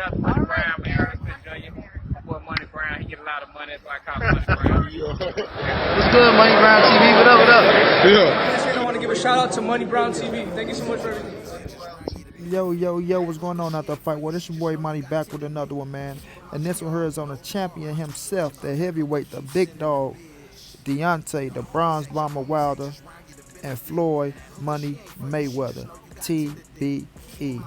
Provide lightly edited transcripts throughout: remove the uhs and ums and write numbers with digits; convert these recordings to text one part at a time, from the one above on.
up, Money Brown, man. My boy Money Brown, he get a lot of money, so I call him Money Brown. What's good, Money Brown TV? What up, what up? Yeah. I want to give a shout out to Money Brown TV. Thank you so much for everything. Yo, what's going on out the fight? Well, this your boy Money back with another one, man. And this one here is on the champion himself, the heavyweight, the big dog, Deontay, the bronze bomber Wilder, and Floyd Money Mayweather, TBE.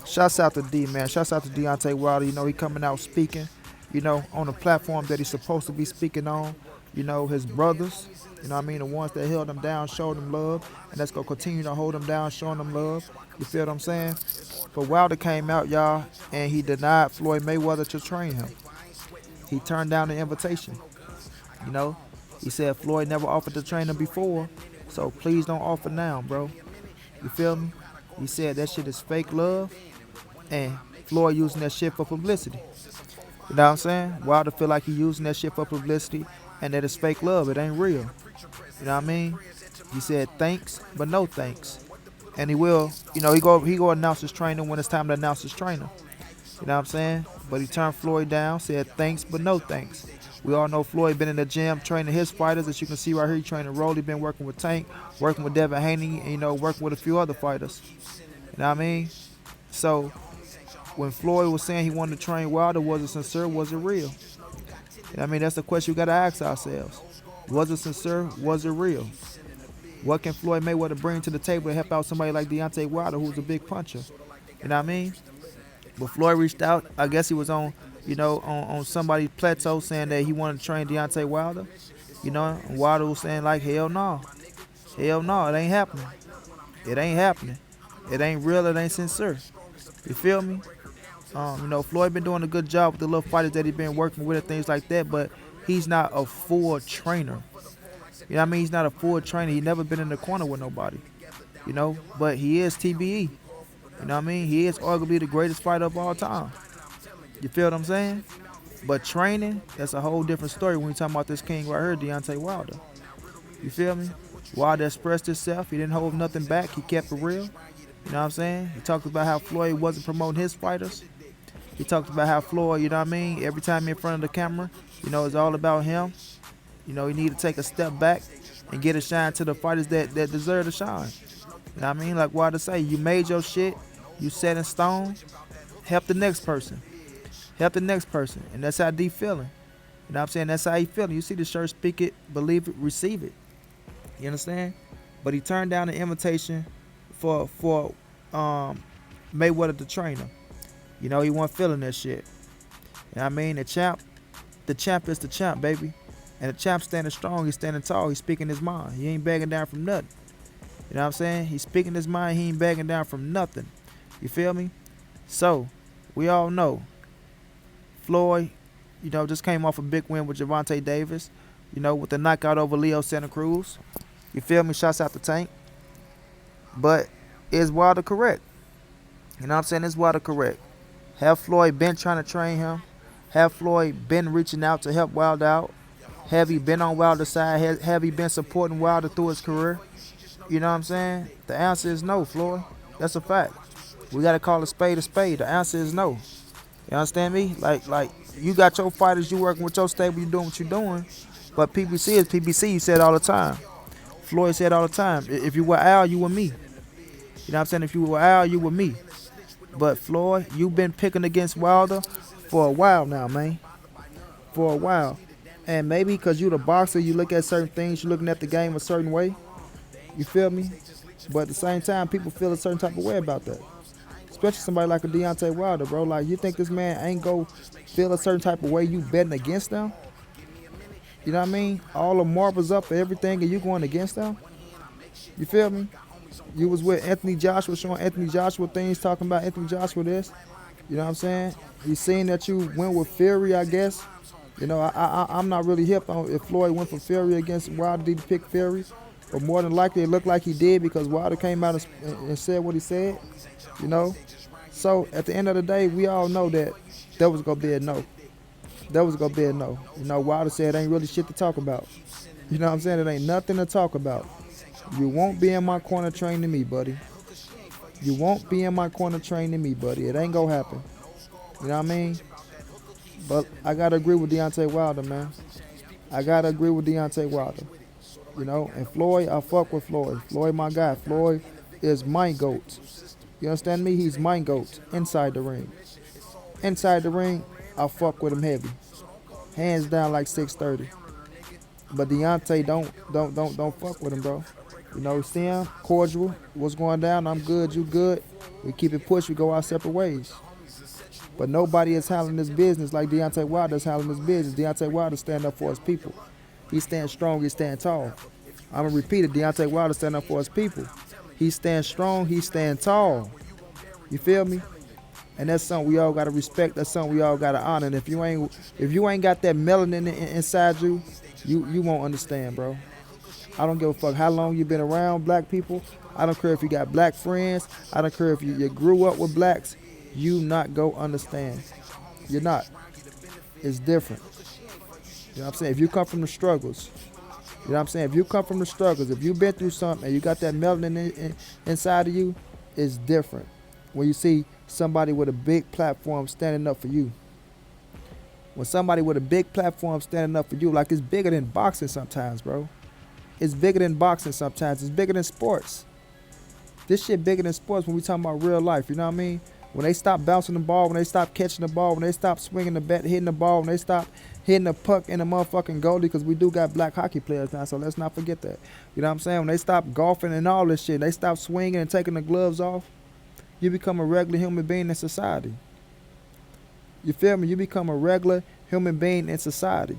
Shouts out to D, man. Shouts out to Deontay Wilder. You know, he coming out speaking, you know, on the platform that he's supposed to be speaking on. You know, his brothers, you know what I mean, the ones that held him down, showed him love, and that's going to continue to hold him down, showing him love. You feel what I'm saying? But Wilder came out, y'all, and he denied Floyd Mayweather to train him. He turned down the invitation. You know, he said Floyd never offered to train him before, so please don't offer now, bro. You feel me? He said that shit is fake love, and Floyd using that shit for publicity. You know what I'm saying? Wilder feel like he using that shit for publicity, and that it's fake love. It ain't real. You know what I mean? He said thanks, but no thanks. And he will, you know, he go announce his trainer when it's time to announce his trainer. You know what I'm saying? But he turned Floyd down, said thanks, but no thanks. We all know Floyd been in the gym training his fighters. As you can see right here, he training Rolly, been working with Tank, working with Devin Haney, and, you know, working with a few other fighters. You know what I mean? So when Floyd was saying he wanted to train Wilder, was it sincere? Was it real? You know what I mean? That's the question we got to ask ourselves. Was it sincere? Was it real? What can Floyd Mayweather bring to the table to help out somebody like Deontay Wilder, who's a big puncher? You know what I mean? But Floyd reached out. I guess he was on, you know, on somebody's plateau saying that he wanted to train Deontay Wilder. You know, and Wilder was saying like, hell no. Hell no, it ain't happening. It ain't happening. It ain't real, it ain't sincere. You feel me? You know, Floyd been doing a good job with the little fighters that he been working with and things like that, but he's not a full trainer. You know what I mean? He's not a full trainer. He never been in the corner with nobody. You know, but he is TBE. You know what I mean? He is arguably the greatest fighter of all time. You feel what I'm saying? But training, that's a whole different story when we talking about this king right here, Deontay Wilder. You feel me? Wilder expressed himself. He didn't hold nothing back. He kept it real. You know what I'm saying? He talked about how Floyd wasn't promoting his fighters. He talked about how Floyd, you know what I mean, every time in front of the camera, you know, it's all about him. You know, he need to take a step back and get a shine to the fighters that deserve to shine. You know what I mean? Like Wilder say, you made your shit, you set in stone, help the next person. Help the next person. And that's how D feeling. You know what I'm saying? That's how he feeling. You see the shirt, speak it, believe it, receive it. You understand? But he turned down the invitation for Mayweather to train him. You know, he wasn't feeling that shit. You know what I mean? The champ is the champ, baby. And the champ standing strong, he's standing tall, he's speaking his mind. He ain't bagging down from nothing. You know what I'm saying? He's speaking his mind, he ain't bagging down from nothing. You feel me? So, we all know Floyd, you know, just came off a big win with Gervonta Davis, you know, with the knockout over Leo Santa Cruz. You feel me? Shouts out to Tank. But is Wilder correct? You know what I'm saying? Is Wilder correct? Have Floyd been trying to train him? Have Floyd been reaching out to help Wilder out? Have he been on Wilder's side? Have he been supporting Wilder through his career? You know what I'm saying? The answer is no, Floyd. That's a fact. We got to call a spade a spade. The answer is no. You understand me? Like you got your fighters, you working with your stable, you doing what you doing. But PBC is PBC, you said all the time. Floyd said all the time, if you were Al, you were me. You know what I'm saying? If you were Al, you were me. But Floyd, you've been picking against Wilder for a while now, man. For a while. And maybe because you're the boxer, you look at certain things, you're looking at the game a certain way. You feel me? But at the same time, people feel a certain type of way about that. Especially somebody like a Deontay Wilder, bro. Like, you think this man ain't go feel a certain type of way you betting against them? You know what I mean? All the marbles up for everything and you going against them? You feel me? You was with Anthony Joshua, showing Anthony Joshua things, talking about Anthony Joshua this. You know what I'm saying? He's seen that you went with Fury, I guess. You know, I'm not really hip on if Floyd went for Fury against Wilder, did he pick Fury? But more than likely, it looked like he did because Wilder came out and said what he said. You know? So, at the end of the day, we all know that was going to be a no. That was going to be a no. You know, Wilder said it ain't really shit to talk about. You know what I'm saying? It ain't nothing to talk about. You won't be in my corner training me, buddy. You won't be in my corner training me, buddy. It ain't going to happen. You know what I mean? But I gotta agree with Deontay Wilder, man. I gotta agree with Deontay Wilder. You know, and Floyd, I fuck with Floyd. Floyd, my guy. Floyd is my GOAT. You understand me? He's my GOAT inside the ring. Inside the ring, I fuck with him heavy. Hands down like 630. But Deontay don't fuck with him, bro. You know, see him, cordial, what's going down? I'm good, you good. We keep it pushed, we go our separate ways. But nobody is handling this business like Deontay Wilder is handling this business. Deontay Wilder stand up for his people. He stands strong, he stands tall. I'm gonna repeat it, Deontay Wilder stand up for his people. He stands strong, he stands tall. You feel me? And that's something we all gotta respect, that's something we all gotta honor. And if you ain't got that melanin inside you, you won't understand, bro. I don't give a fuck how long you been around black people. I don't care if you got black friends. I don't care if you grew up with blacks. You not go understand. You're not. It's different. You know what I'm saying? If you come from the struggles, you know what I'm saying? If you come from the struggles, if you've been through something and you got that melanin inside of you, it's different. When you see somebody with a big platform standing up for you. When somebody with a big platform standing up for you, like it's bigger than boxing sometimes, bro. It's bigger than boxing sometimes. It's bigger than sports. This shit bigger than sports when we talking about real life, you know what I mean? When they stop bouncing the ball, when they stop catching the ball, when they stop swinging the bat, hitting the ball, when they stop hitting the puck in the motherfucking goalie, because we do got black hockey players now, so let's not forget that. You know what I'm saying? When they stop golfing and all this shit, they stop swinging and taking the gloves off, you become a regular human being in society. You feel me? You become a regular human being in society.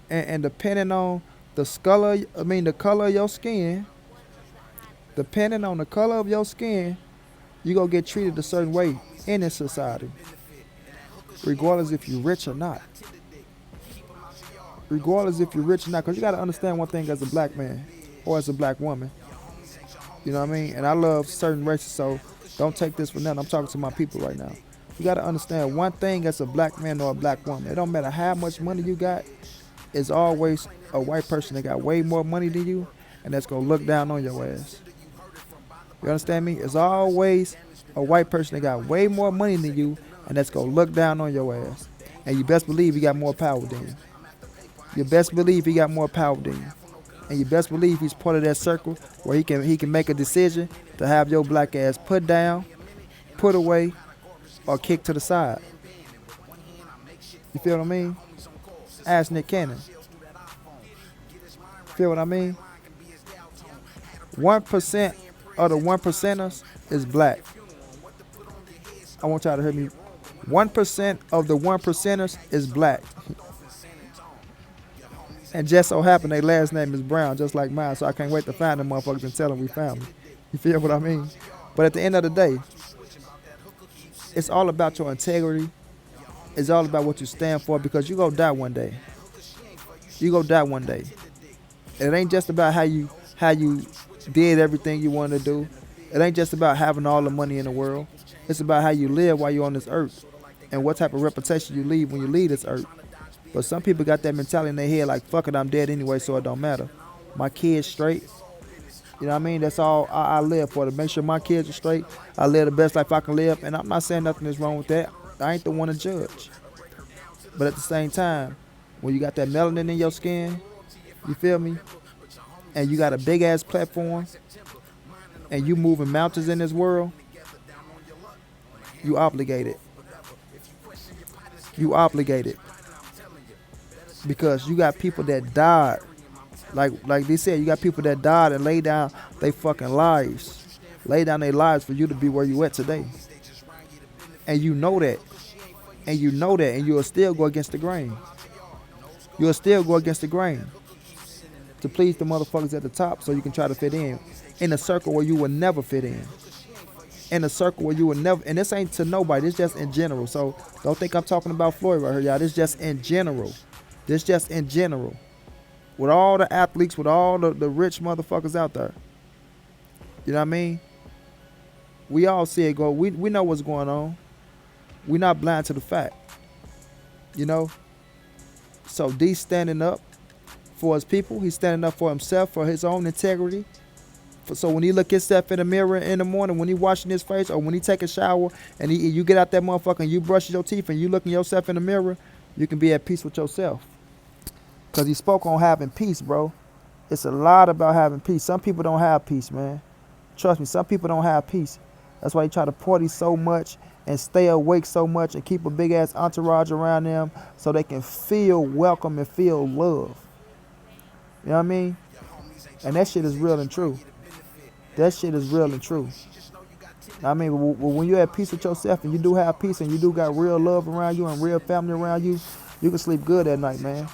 And depending on the color of your skin, depending on the color of your skin, you gonna get treated a certain way in this society, regardless if you're rich or not. Regardless if you're rich or not, because you gotta understand one thing as a black man or as a black woman. You know what I mean? And I love certain races, so don't take this for nothing. I'm talking to my people right now. You gotta understand one thing as a black man or a black woman. It don't matter how much money you got. It's always a white person that got way more money than you, and that's gonna look down on your ass. You understand me? It's always a white person that got way more money than you, and that's gonna look down on your ass. And you best believe he got more power than you. You best believe he got more power than you. And you best believe he's part of that circle where he can make a decision to have your black ass put down, put away, or kicked to the side. You feel what I mean? Ask Nick Cannon. Feel what I mean? 1% of the 1%ers is black. I want y'all to hear me. 1% of the 1%ers is black. And just so happen their last name is Brown, just like mine, so I can't wait to find them motherfuckers and tell them we found them. You feel what I mean? But at the end of the day, it's all about your integrity. It's all about what you stand for, because you gonna die one day. You gonna die one day. It ain't just about how you did everything you wanted to do. It ain't just about having all the money in the world. It's about how you live while you're on this earth and what type of reputation you leave when you leave this earth. But some people got that mentality in their head like, fuck it, I'm dead anyway, so it don't matter. My kids straight. You know what I mean? That's all I live for, to make sure my kids are straight. I live the best life I can live, and I'm not saying nothing is wrong with that. I ain't the one to judge. But at the same time, when you got that melanin in your skin, you feel me? And you got a big ass platform, and you moving mountains in this world, you obligated. You obligated. Because you got people that died. Like they said, you got people that died and laid down their fucking lives. Lay down their lives for you to be where you at today. And you know that. And you know that. And you'll still go against the grain. You'll still go against the grain. To please the motherfuckers at the top so you can try to fit in a circle where you will never fit in. In a circle where you will never, and this ain't to nobody, this just in general. So don't think I'm talking about Floyd right here, y'all. This just in general. This just in general. With all the athletes, with all the rich motherfuckers out there. You know what I mean? We all see it go. We know what's going on. We're not blind to the fact. You know? So D's standing up for his people. He's standing up for himself, for his own integrity. So when he look himself in the mirror in the morning, when he washing his face, or when he take a shower, and you get out that motherfucker and you brush your teeth and you looking yourself in the mirror, you can be at peace with yourself. Cause he spoke on having peace, bro. It's a lot about having peace. Some people don't have peace, man. Trust me, some people don't have peace. That's why they try to party so much and stay awake so much and keep a big ass entourage around them so they can feel welcome and feel love. You know what I mean? And that shit is real and true. That shit is real and true. I mean, when you're at peace with yourself and you do have peace and you do got real love around you and real family around you, you can sleep good at night, man.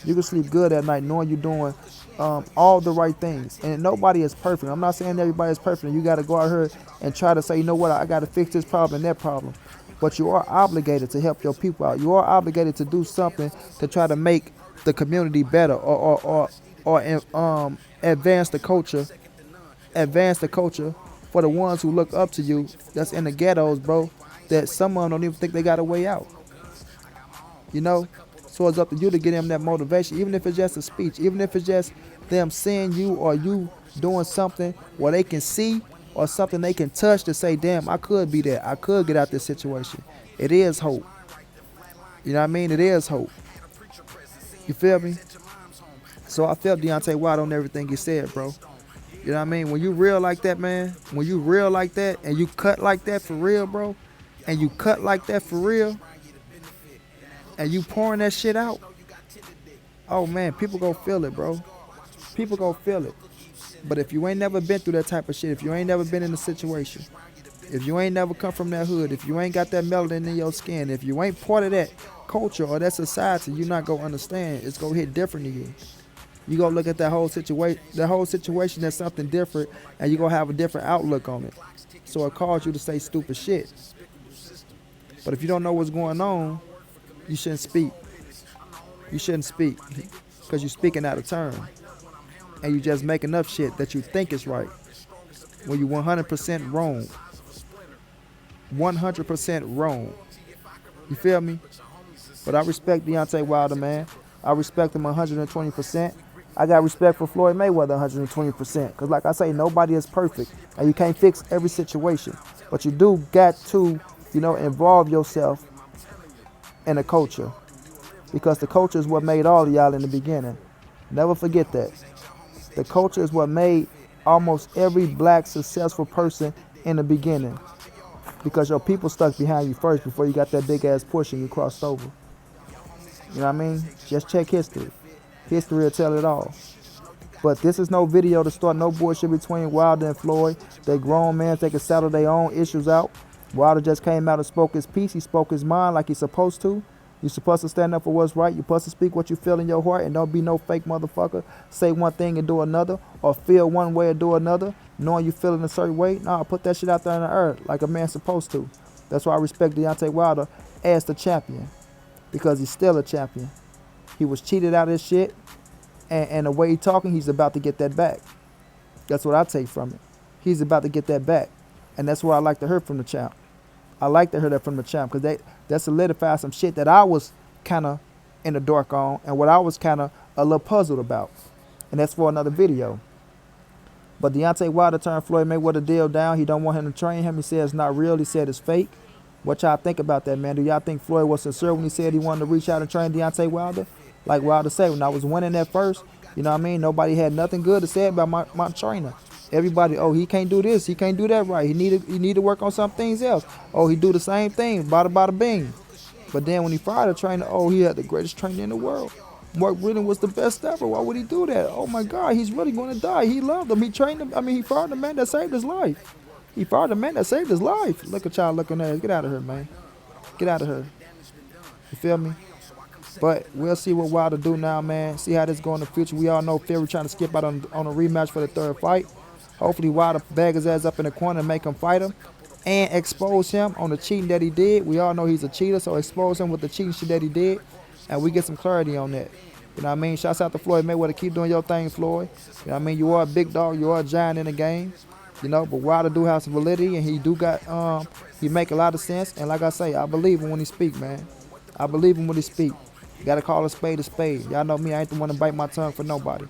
You can sleep good at night knowing you're doing all the right things. And nobody is perfect. I'm not saying everybody is perfect and you got to go out here and try to say, you know what, I got to fix this problem and that problem. But you are obligated to help your people out. You are obligated to do something to try to make the community better or advance the culture. Advance the culture for the ones who look up to you that's in the ghettos, bro, that some of them don't even think they got a way out. You know? So it's up to you to get them that motivation, even if it's just a speech, even if it's just them seeing you or you doing something where they can see or something they can touch to say, damn, I could be there. I could get out this situation. It is hope. You know what I mean? It is hope. You feel me? So I felt Deontay Wilder on everything he said, bro. You know what I mean? When you real like that, man, when you real like that and you cut like that for real, bro, and you cut like that for real, and you pouring that shit out, oh man, people gon' feel it, bro. People gon' feel it. But if you ain't never been through that type of shit, if you ain't never been in a situation, if you ain't never come from that hood, if you ain't got that melanin in your skin, if you ain't part of that culture or that society, you're not gonna understand. It's gonna hit different to you. You gonna look at that whole situation as something different, and you gonna have a different outlook on it. So it calls you to say stupid shit. But if you don't know what's going on, you shouldn't speak. You shouldn't speak because you're speaking out of turn. And you just making up shit that you think is right when you're 100% wrong. 100% wrong. You feel me? But I respect Deontay Wilder, man. I respect him 120%. I got respect for Floyd Mayweather 120%. Because like I say, nobody is perfect. And you can't fix every situation. But you do got to, involve yourself in the culture, because the culture is what made all of y'all in the beginning. Never forget that. The culture is what made almost every black successful person in the beginning, because your people stuck behind you first before you got that big ass push and you crossed over. You know what I mean? Just check history. History will tell it all. But this is no video to start no bullshit between Wilder and Floyd. They grown men, they can settle their own issues out. Wilder just came out and spoke his piece. He spoke his mind like he's supposed to. You're supposed to stand up for what's right. You're supposed to speak what you feel in your heart, and don't be no fake motherfucker. Say one thing and do another, or feel one way and do another, knowing you feeling a certain way. Nah, put that shit out there in the earth like a man's supposed to. That's why I respect Deontay Wilder as the champion, because he's still a champion. He was cheated out of his shit, and the way he's talking, he's about to get that back. That's what I take from it. He's about to get that back, and that's what I like to hear from the champ. I like to hear that from the champ, because that solidified some shit that I was kind of in the dark on, and what I was kind of a little puzzled about. And that's for another video. But Deontay Wilder turned Floyd Mayweather deal down. He don't want him to train him. He said it's not real. He said it's fake. What y'all think about that, man? Do y'all think Floyd was sincere when he said he wanted to reach out and train Deontay Wilder? Like Wilder said, when I was winning at first, you know what I mean? Nobody had nothing good to say about my trainer. Everybody, oh, he can't do this, he can't do that right. He need to work on some things else. Oh, he do the same thing, bada bing. But then when he fired a trainer, oh, he had the greatest trainer in the world. Mark Brennan was the best ever. Why would he do that? Oh my God, he's really going to die. He loved him. He trained him. I mean, he fired the man that saved his life. He fired the man that saved his life. Look at y'all looking at us. Get out of here, man. Get out of here. You feel me? But we'll see what Wilder do now, man. See how this go in the future. We all know Fury trying to skip out on a rematch for the third fight. Hopefully Wilder bag his ass up in the corner and make him fight him and expose him on the cheating that he did. We all know he's a cheater, so expose him with the cheating shit that he did, and we get some clarity on that. You know what I mean? Shouts out to Floyd Mayweather. Keep doing your thing, Floyd. You know what I mean? You are a big dog. You are a giant in the game. But Wilder do have some validity, and he do got he make a lot of sense. And like I say, I believe him when he speak, man. I believe him when he speak. You gotta call a spade a spade. Y'all know me, I ain't the one to bite my tongue for nobody.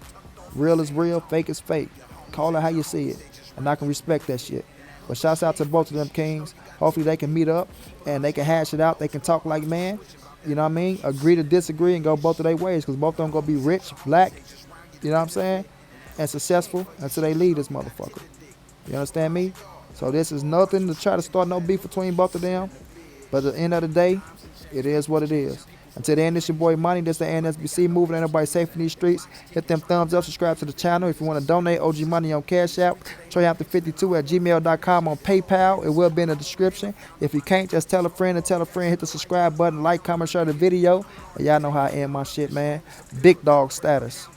Real is real, fake is fake. Call it how you see it. And I can respect that shit. But shouts out to both of them kings. Hopefully they can meet up and they can hash it out. They can talk like man. You know what I mean? Agree to disagree and go both of their ways, because both of them gonna be rich, black, you know what I'm saying, and successful until they leave this motherfucker. You understand me? So this is nothing to try to start no beef between both of them. But at the end of the day, it is what it is. Until then, this your boy Money. This the NSBC moving. Everybody safe in these streets. Hit them thumbs up. Subscribe to the channel. If you want to donate, OG Money on Cash App. TreyAfter52@gmail.com on PayPal. It will be in the description. If you can't, just tell a friend and tell a friend. Hit the subscribe button. Like, comment, share the video. And y'all know how I end my shit, man. Big dog status.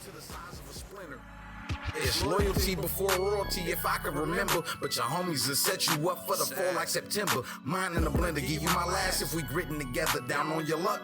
It's loyalty before royalty, if I can remember. But your homies will set you up for the fall like September. Mine in the blender, give you my last if we gritting together down on your luck.